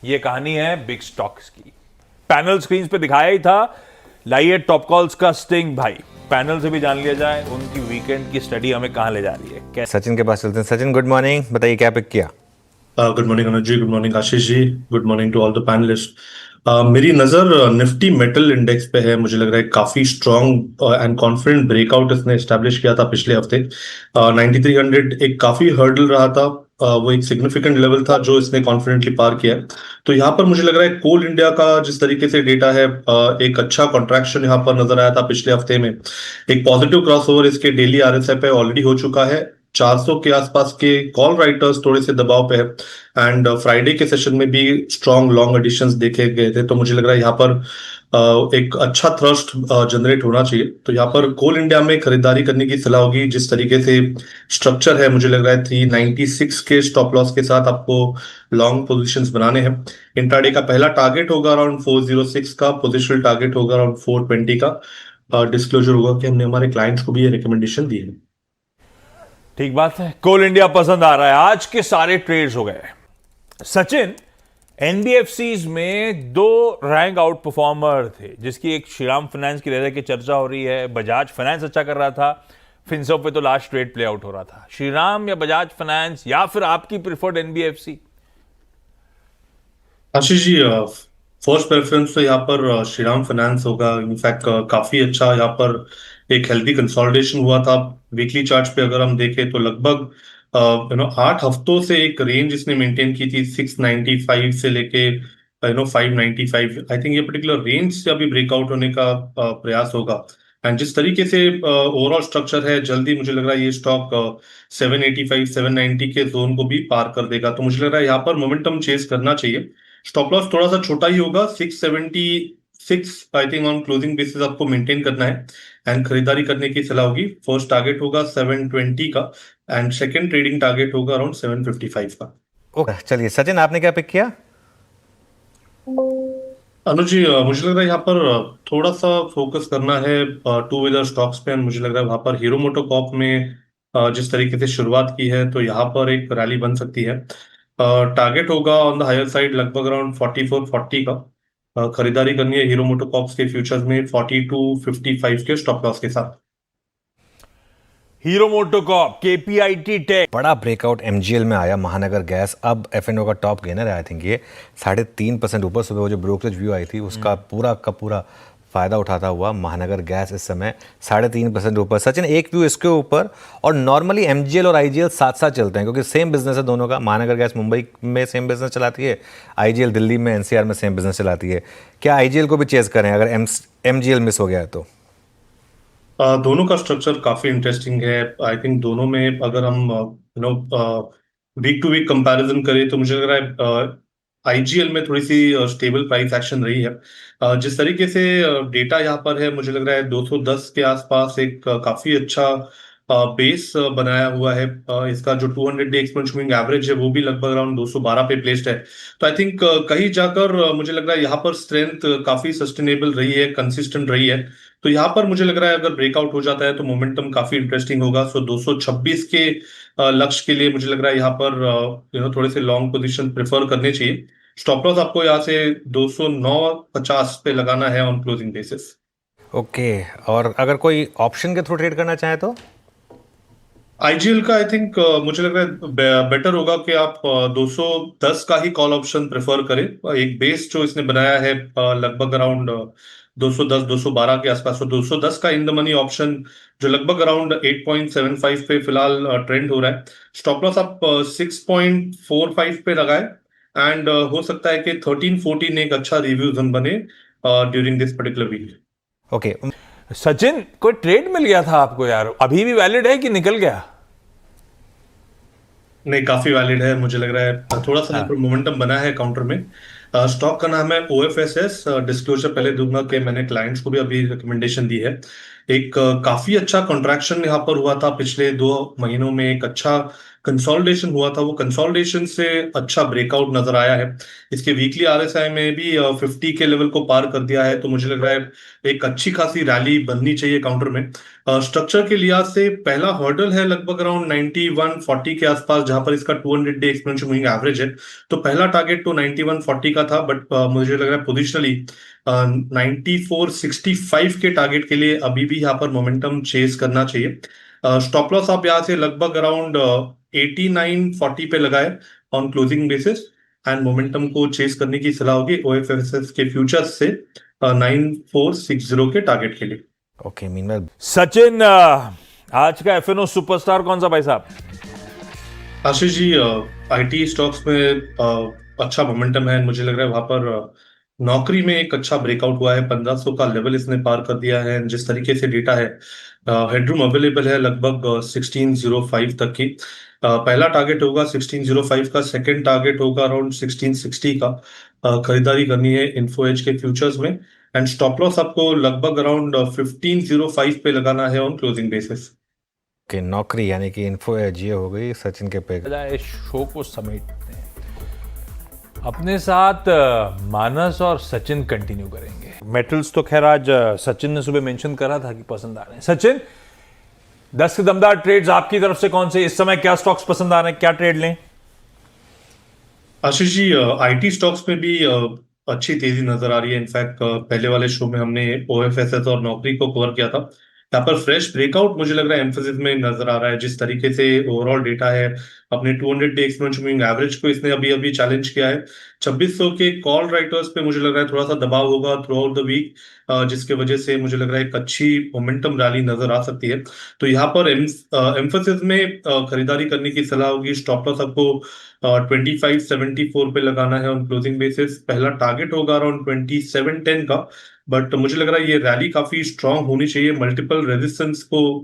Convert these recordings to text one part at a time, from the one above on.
ये कहानी है बिग स्टॉक्स की। पैनल स्क्रीन पे दिखाया ही था। लाइए टॉप कॉल्स का स्टिंग भाई, पैनल से भी जान लिया जाए उनकी वीकेंड की स्टडी हमें कहां ले जा रही है। कैसे सचिन के पास चलते हैं। Sachin, good morning. बताइए क्या पिक किया। Good morning Anuj ji, good morning Ashish ji, good morning to all the panelist. मेरी नज़र निफ्टी मेटल इंडेक्स पे है। मुझे लग रहा है काफ़ी स्ट्रॉन्ग एंड कॉन्फिडेंट ब्रेकआउट इसने एस्टैब्लिश किया था पिछले हफ्ते। 9300 एक काफ़ी हर्डल रहा था। वो एक सिग्निफिकेंट लेवल था जो इसने कॉन्फिडेंटली पार किया है। तो यहाँ पर मुझे लग रहा है कोल इंडिया का जिस तरीके से डेटा है, एक अच्छा कॉन्ट्रैक्शन यहाँ पर नजर आया था पिछले हफ्ते में। एक पॉजिटिव क्रॉसओवर इसके डेली आरएसआई पे ऑलरेडी हो चुका है। 400 के आसपास के कॉल राइटर्स थोड़े से दबाव पे है। एंड फ्राइडे के सेशन में भी स्ट्रॉन्ग लॉन्ग एडिशंस देखे गए थे। तो मुझे लग रहा है यहाँ पर एक अच्छा थ्रस्ट जनरेट होना चाहिए। तो यहाँ पर कोल इंडिया में खरीदारी करने की सलाह होगी। जिस तरीके से स्ट्रक्चर है, मुझे लग रहा है 396 के स्टॉप लॉस के साथ आपको लॉन्ग पोजीशंस बनाने हैं। इंट्राडे का पहला टारगेट होगा अराउंड 406 का, पोजिशनल टारगेट होगा अराउंड 420 का। डिस्क्लोजर होगा कि हमने हमारे क्लाइंट्स को भी ये रिकमेंडेशन दी है। ठीक बात है, कोल इंडिया पसंद आ रहा है। आज के सारे ट्रेड्स हो गए। सचिन, एनबीएफसीज में दो रैंक आउट परफॉर्मर थे, जिसकी एक श्रीराम फाइनेंस की रह की चर्चा हो रही है। बजाज फाइनेंस अच्छा कर रहा था, फिनसो पे तो लास्ट ट्रेड प्ले आउट हो रहा था। श्रीराम या बजाज फाइनेंस, या फिर आपकी preferred NBFC? Ashish ji, first preference तो यहाँ पर श्रीराम फाइनेंस होगा। इनफैक्ट काफी अच्छा यहाँ पर एक हेल्दी कंसोलिडेशन हुआ था। वीकली चार्ट्स पे अगर हम देखें तो लगभग 8 हफ्तों से एक रेंज इसने मेंटेन की थी, 695 से लेके 595। आई थिंक ये पर्टिकुलर रेंज से अभी ब्रेकआउट होने का प्रयास होगा। एंड जिस तरीके से ओवरऑल स्ट्रक्चर है, जल्दी मुझे लग रहा है ये स्टॉक 785 790 के जोन को भी पार कर देगा। तो मुझे लग रहा है यहाँ पर मोमेंटम चेज करना चाहिए। स्टॉप लॉस थोड़ा सा छोटा ही होगा, 676 I think on closing basis आपको मेंटेन करना है। एंड खरीदारी करने की सलाह होगी। फर्स्ट टारगेट होगा 720 का एंड सेकंड ट्रेडिंग टारगेट होगा अराउंड 755 का। ओके, चलिए सचिन, आपने क्या पिक किया। अनुज जी, मुझे लग रहा है यहाँ पर थोड़ा सा फोकस करना है टू व्हीलर स्टॉक्स पे। मुझे लग रहा है वहां पर हीरो मोटोकॉर्प में जिस तरीके से शुरुआत की है, तो यहाँ पर एक रैली बन सकती है। टारगेट होगा ऑन द हायर साइड लगभग अराउंड 4440 का। खरीदारी करनी है हीरो मोटोकॉर्प्स के फ्यूचर्स में 4255 के स्टॉप लॉस के साथ। हीरो मोटोकॉर्प, केपीआईटी टेक। बड़ा ब्रेकआउट एमजीएल में आया। महानगर गैस अब एफएनओ का टॉप गेनर है। आई थिंक ये 3.5% ऊपर। सुबह वो जो ब्रोकरेज व्यू आई थी उसका पूरा का पूरा फायदा उठाता हुआ महानगर गैस इस समय 3.5% ऊपर। सचिन, एक व्यू इसके ऊपर, और नॉर्मली एमजीएल और आईजीएल साथ साथ चलते हैं क्योंकि सेम बिजनेस है दोनों का। महानगर गैस मुंबई में सेम बिजनेस चलाती है, आईजीएल दिल्ली में एनसीआर में सेम बिजनेस चलाती है। क्या आईजीएल को भी चेज करें अगर एमजीएल मिस हो गया तो? दोनों का स्ट्रक्चर काफी इंटरेस्टिंग है। आई थिंक दोनों में अगर हम वीक टू वीक कंपैरिजन करें तो मुझे लग रहा है आईजीएल में थोड़ी सी स्टेबल प्राइस एक्शन रही है। जिस तरीके से डेटा यहाँ पर है, मुझे लग रहा है 210 के आसपास एक काफी अच्छा बेस बनाया हुआ है। इसका जो 200 डे एक्सपोनेंशियल मूविंग एवरेज है वो भी लगभग अराउंड 212 पे प्लेस्ड है। तो आई थिंक कहीं जाकर मुझे लग रहा है यहाँ पर स्ट्रेंथ काफी सस्टेनेबल रही है, कंसिस्टेंट रही है। तो यहाँ पर मुझे लग रहा है अगर ब्रेकआउट हो जाता है तो मोमेंटम काफी इंटरेस्टिंग होगा। सो 226 के लक्ष्य के लिए मुझे लग रहा है यहाँ पर थोड़े से लॉन्ग पोजीशन प्रेफर करने चाहिए। स्टॉप लॉस आपको यहाँ से 209.50 पे लगाना है ऑन क्लोजिंग बेसिस। ओके, और अगर कोई ऑप्शन के थ्रू ट्रेड करना चाहे तो? आईजीएल का आई थिंक मुझे लग रहा है बेटर होगा कि आप 210 का ही कॉल ऑप्शन प्रेफर करें। एक बेस जो इसने बनाया है लगभग अराउंड 210 212 के आसपास। तो 210 का इन द मनी ऑप्शन जो लगभग अराउंड 8.75 पे फिलहाल ट्रेंड हो रहा है। स्टॉप लॉस आप 6.45 पे लगाए। एंड हो सकता है कि 13-14 एक अच्छा रिव्यू जोन बने during this particular week. Okay Sachin, कोई ट्रेड मिल गया था आपको यार, अभी भी वैलिड है कि निकल गया? नहीं, काफी वैलिड है। मुझे लग रहा है थोड़ा सा मोमेंटम बना है काउंटर में। स्टॉक का नाम है ओएफएसएस। डिस्क्लोजर पहले दूंगा कि मैंने क्लाइंट्स को भी अभी रिकमेंडेशन दी है। एक काफी अच्छा कॉन्ट्रैक्शन यहाँ पर हुआ था पिछले 2 महीनों में। एक अच्छा कंसोलिडेशन हुआ था, वो कंसोलिडेशन से अच्छा ब्रेकआउट नजर आया है। इसके वीकली आरएसआई में भी 50 के लेवल को पार कर दिया है, तो मुझे लग रहा है एक अच्छी खासी रैली बननी चाहिए काउंटर में। स्ट्रक्चर के लिहाज से पहला हर्डल है लगभग अराउंड 9140 के आसपास, जहां पर इसका 200 डे एक्सपोनेंशियल मूविंग एवरेज है। तो पहला टारगेट तो 9140 का था, बट मुझे लग रहा है पोजिशनली 9465 के टारगेट के लिए अभी भी यहाँ पर मोमेंटम चेस करना चाहिए। स्टॉप लॉस आप यहाँ से लगभग अराउंड 8940 पे लगाए on closing basis, and momentum को चेस करने की सलाह होगी ओएफएसएस के फ्यूचर्स से 9460 के टारगेट के लिए। ओके, मीनवाइल सचिन, आज का एफएनओ सुपरस्टार कौन सा भाई साहब? आशीष जी, आईटी स्टॉक्स में अच्छा मोमेंटम है। मुझे लग रहा है वहां पर नौकरी में एक अच्छा ब्रेकआउट हुआ है, 1500 का लेवल इसने पार कर दिया है। जिस तरीके से डेटा है, हेडरूम अवेलेबल है लगभग 1605 तक की। पहला टारगेट होगा 1605 का, सेकंड टारगेट होगा अराउंड 1660 का। खरीदारी करनी है इन्फो एज के फ्यूचर्स में, एंड स्टॉप लॉस आपको लगभग अराउंड 1505 पे लगाना है ऑन क्लोजिंग बेसिस। के नौकरी यानी कि इन्फो एज ये हो गई सचिन के पे। इस शो को समेटते हैं, अपने साथ मानस और सचिन कंटिन्यू करेंगे। मेटल्स तो खैर आज सचिन ने सुबह मेंशन करा था कि पसंद आ रहे हैं। सचिन, 10 दमदार ट्रेड्स आपकी तरफ से कौन से, इस समय क्या स्टॉक्स पसंद आ रहे हैं, क्या ट्रेड लें? आशीष जी, आईटी स्टॉक्स में भी अच्छी तेजी नजर आ रही है। इनफैक्ट पहले वाले शो में हमने ओएफएसएस और नौकरी को कवर किया था। यहाँ पर फ्रेश ब्रेकआउट मुझे लग रहा है एम्फोसिस में नजर आ रहा है। जिस तरीके से ओवरऑल डेटा है, अपने 200 डे एक्सपोनेंशियल मूविंग एवरेज को इसने अभी अभी चैलेंज किया है। 2600 के कॉल राइटर्स पे मुझे लग रहा है थोड़ा सा दबाव होगा थ्रू आउट द वीक, जिसके वजह से मुझे लग रहा है एक अच्छी मोमेंटम रैली नजर आ सकती है। तो यहाँ पर एम्फोसिस में खरीदारी करने की सलाह होगी। स्टॉप लॉस आपको 2574 पे लगाना है ऑन क्लोजिंग बेसिस। पहला टारगेट होगा अराउंड 2710 का, बट मुझे लग रहा है ये रैली काफी स्ट्रांग होनी चाहिए। मल्टीपल रेजिस्टेंस को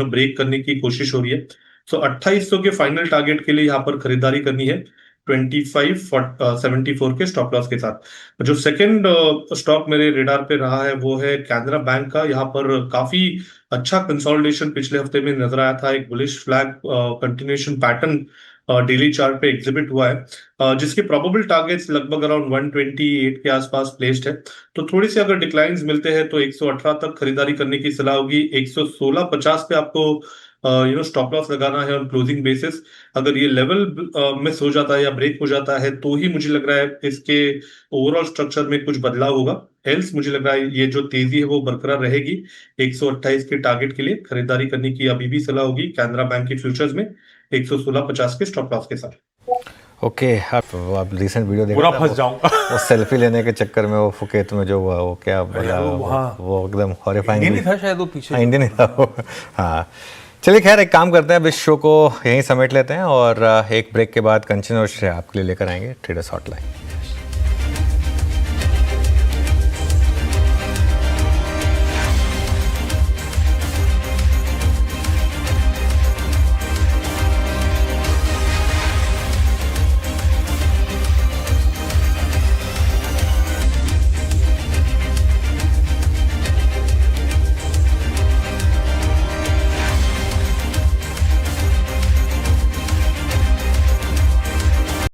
ब्रेक करने की कोशिश हो रही है। सो 2800 के फाइनल टारगेट के लिए यहाँ पर खरीदारी करनी है 2574 के स्टॉप लॉस के साथ। जो सेकंड स्टॉक मेरे रेडार पे रहा है वो है कैनरा बैंक का। यहाँ पर काफी अच्छा कंसोलिडेशन पिछले हफ्ते में नजर आया था। एक bullish flag continuation pattern daily chart पे एग्जिबिट हुआ है, जिसके प्रोबेबल टारगेट्स लगभग अराउंड 128 के आसपास प्लेस्ड है। तो थोड़ी सी अगर डिक्लाइंस मिलते हैं तो 118 तक खरीदारी करने की सलाह होगी। 116.50 पे आपको स्टॉप लॉस लगाना है ऑन क्लोजिंग बेसिस। अगर ये लेवल मिस हो जाता है या ब्रेक हो जाता है तो ही मुझे लग रहा है इसके ओवरऑल स्ट्रक्चर में कुछ बदलाव होगा। एल्स मुझे लग रहा है ये जो तेजी है वो बरकरार रहेगी। 128 के टारगेट के लिए खरीदारी करने की अभी भी सलाह होगी कैनरा बैंक के फ्यूचर्स में 116.50 के स्टॉप लॉस के साथ। ओके, आप रिसेंट वीडियो देखा पूरा था? फंस जाऊंगा। वो सेल्फी लेने के चक्कर में वो फुकेत में जो हुआ, वो क्या बोला, वो एकदम हॉरिफाइंग इंडियन था शायद वो पीछे। इंडियन ही था वो। हाँ, चलिए खैर एक काम करते हैं, अब इस शो को यहीं समेट लेते हैं और एक ब्रेक के बाद कंचन और श्रेया आपके लिए लेकर आएंगे ट्रेडर्स हॉटलाइन।